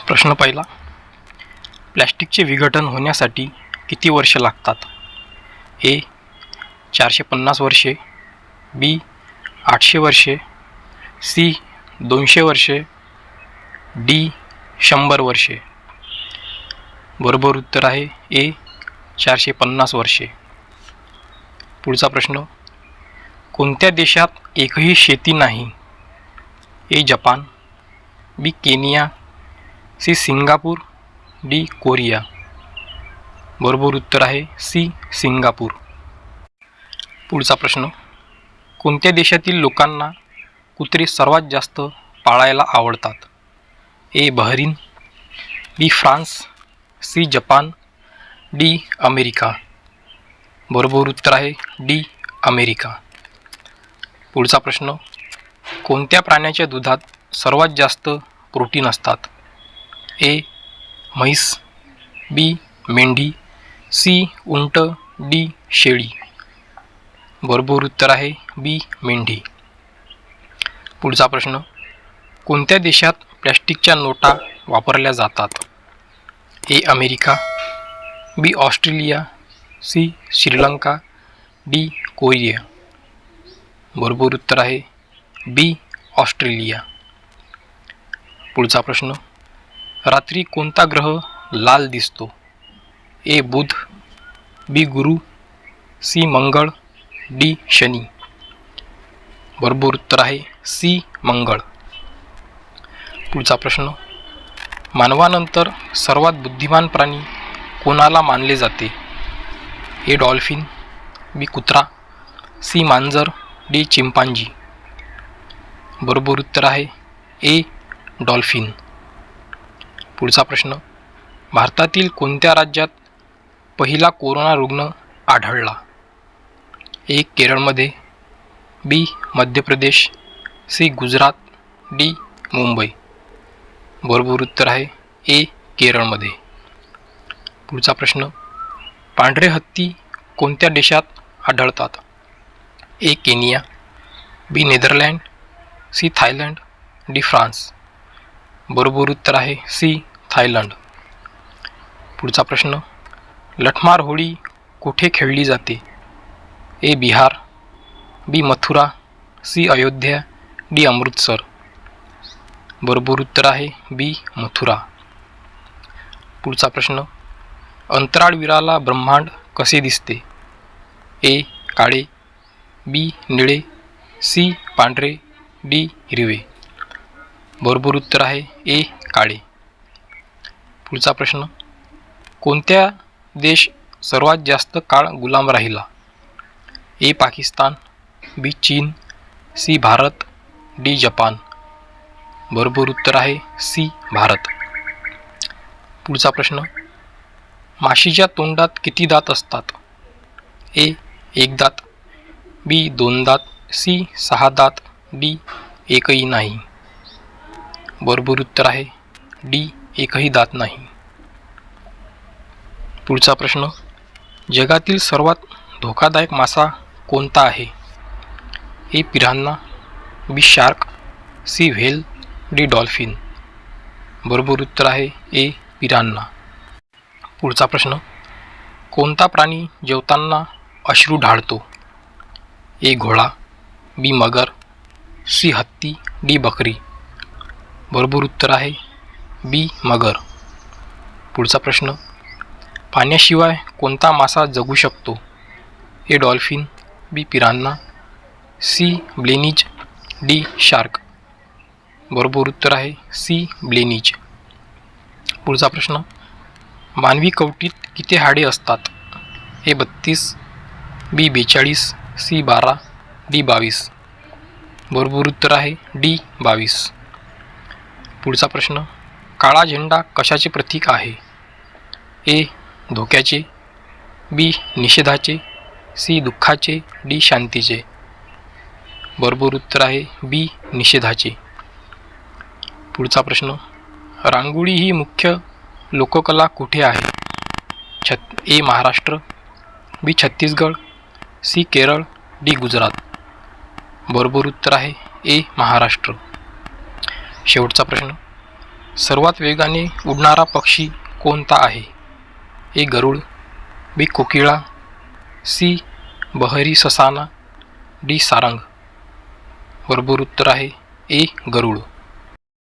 प्रश्न पहिला, प्लॅस्टिकचे विघटन होण्यासाठी किती वर्षे लागतात? ए 450 वर्षे, बी 800 वर्षे, सी 200 वर्षे, डी 100 वर्षे. बरोबर उत्तर आहे ए 450 वर्षे. पुढचा प्रश्न, कोणत्या देशात एकही शेती नाही? A Japan, B Kenya, C Singapore, D Korea. बरोबर उत्तर आहे सी सिंगापूर. पुढचा प्रश्न, कोणत्या देशातील लोकांना कुत्रे सर्वात जास्त पाळायला आवडतात? A Bahrain, B France, C Japan, D America. बरोबर उत्तर आहे डी अमेरिका. पुढचा प्रश्न, कोणत्या प्राण्याच्या दुधात सर्वात जास्त प्रोटीन असतात? ए म्हैस, बी मेंढी, सी उंट, डी शेळी. बरोबर उत्तर आहे बी मेंढी. पुढचा प्रश्न, कोणत्या देशात प्लॅस्टिकच्या नोटा वापरल्या जातात? A America, B Australia, C Sri Lanka, D Korea. बरोबर उत्तर आहे बी ऑस्ट्रेलिया. पुढचा प्रश्न, रात्री कोणता ग्रह लाल दिसतो? ए बुध, बी गुरु, सी मंगळ, डी शनी. बरोबर उत्तर आहे सी मंगळ. पुढचा प्रश्न, मानवानंतर सर्वात बुद्धिमान प्राणी कोणाला मानले जाते? ए डॉल्फिन, बी कुत्रा, सी मांजर, डी चिंपांजी. बरोबर उत्तर आहे ए डॉल्फिन. पुढचा प्रश्न, भारतातील कोणत्या राज्यात पहिला कोरोना रुग्ण आढळला? ए केरळमध्ये, बी मध्य प्रदेश, सी गुजरात, डी मुंबई. बरोबर उत्तर आहे ए केरळमध्ये. पुढचा प्रश्न, पांढरे हत्ती कोणत्या देशात आढळतात? A Kenya, B Netherland, C Thailand, D France. बरोबर उत्तर आहे सी थायलंड. पुढचा प्रश्न, लठमार होळी कुठे खेळली जाते? ए बिहार, बी मथुरा, सी अयोध्या, डी अमृतसर. बरोबर उत्तर आहे बी मथुरा. पुढचा प्रश्न, अंतराळवीराला ब्रह्मांड कसे दिसते? ए काळे, बी निळे, सी पांढरे, डी हिरवे. बरोबर उत्तर आहे ए काळे. पुढचा प्रश्न, कोणत्या देश सर्वात जास्त काळ गुलाम राहिला? ए पाकिस्तान, बी चीन, सी भारत, डी जपान. बरोबर उत्तर आहे सी भारत. पुढचा प्रश्न, माशीच्या तोंडात किती दात असतात? ए 1 दात, बी 2 दात, सी 6 दात, डी एकही नाही. बरोबर उत्तर आहे डी एकही दात नाही. पुढचा प्रश्न, जगातील सर्वात धोकादायक मासा कोणता आहे? A piranha, B shark, C whale, D dolphin. बरोबर उत्तर आहे ए पिरान्हा. पुढचा प्रश्न, कोणता प्राणी जेवताना अश्रू ढाळतो? ए घोडा, बी मगर, सी हत्ती, डी बकरी. बरोबर उत्तर आहे बी मगर. पुढचा प्रश्न, पाण्याशिवाय कोणता मासा जगू शकतो? ए डॉल्फिन, बी पिरान्हा, सी ब्लेनीज, डी शार्क. बरोबर उत्तर आहे सी ब्लेनीज. पुढचा प्रश्न, मानवी कवटीत किती हाडे असतात? ए 32, बी 42, सी 12, डी 22. बरोबर उत्तर आहे डी 22. पुढचा प्रश्न, काळा झेंडा कशाचे प्रतीक आहे? ए धोक्याचे, बी निषेधाचे, सी दुःखाचे, डी शांतीचे. बरोबर उत्तर आहे बी निषेधाचे. पुढचा प्रश्न, रांगोळी ही मुख्य लोककला कुठे आहे? ए महाराष्ट्र, बी छत्तीसगड, सी केरळ, डी गुजरात. बरोबर उत्तर आहे ए महाराष्ट्र. शेवटचा प्रश्न, सर्वात वेगाने उडणारा पक्षी कोणता आहे? ए गरुड, बी कोकिळा, सी बहरी ससाना, डी सारंग. बरोबर उत्तर आहे ए गरुड.